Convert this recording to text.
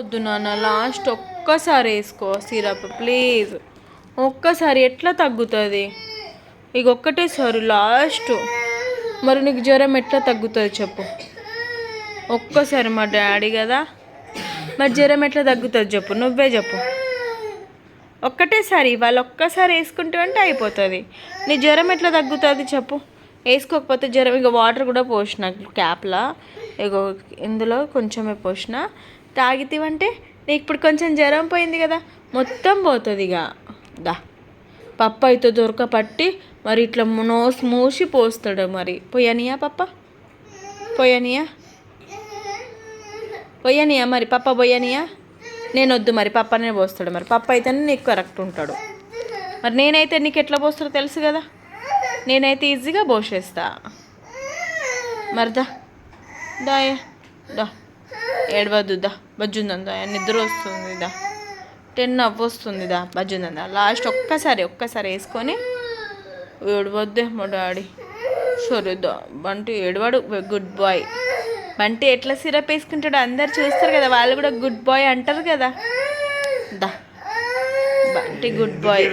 వద్దు నాన్న, లాస్ట్ ఒక్కసారి వేసుకో సిరప్ ప్లీజ్. ఒక్కసారి ఎట్లా తగ్గుతుంది? ఇక ఒక్కటేసారి లాస్ట్. మరి నీకు జ్వరం ఎట్లా తగ్గుతుంది చెప్పు? ఒక్కసారి మా డాడీ కదా, మరి జ్వరం ఎట్లా తగ్గుతుంది చెప్పు? నువ్వే చెప్పు. ఒక్కటేసారి వాళ్ళు ఒక్కసారి వేసుకుంటూ అంటే అయిపోతుంది. నీ జ్వరం ఎట్లా తగ్గుతుంది చెప్పు? వేసుకోకపోతే జ్వరం. ఇక వాటర్ కూడా పోసిన క్యాప్లా, ఇగో ఇందులో కొంచెమే పోసిన. తాగితేవంటే నీకు ఇప్పుడు కొంచెం జ్వరం పోయింది కదా, మొత్తం పోతుంది. ఇక దా పప్ప అయితే దొరక పట్టి మరి ఇట్లా నోసి మూసి పోస్తాడు. మరి పోయనియా పప్ప? పోయనియా? పోయనియా మరి పప్ప? పోయనియా? నేను వద్దు మరి, పప్పనే పోస్తాడు. మరి పప్ప అయితేనే నీకు కరెక్ట్ ఉంటాడు. మరి నేనైతే నీకు ఎట్లా పోస్తాడో తెలుసు కదా, నేనైతే ఈజీగా పోసేస్తా. మరి దా దాయా దా, ఏడవద్దు దా, బజ్జుందా, నిద్ర వస్తుంది దా, 10 వస్తుంది దా, బజ్జుందా. లాస్ట్ ఒక్కసారి వేసుకొని ఏడవద్దే మా డాడీ. సరే దా బంటి, ఏడవాడు, గుడ్ బాయ్. బంటి ఎట్లా సిరప్ వేసుకుంటాడు అందరు చూస్తారు కదా, వాళ్ళు కూడా గుడ్ బాయ్ అంటారు కదా. దా బంటి గుడ్ బాయ్.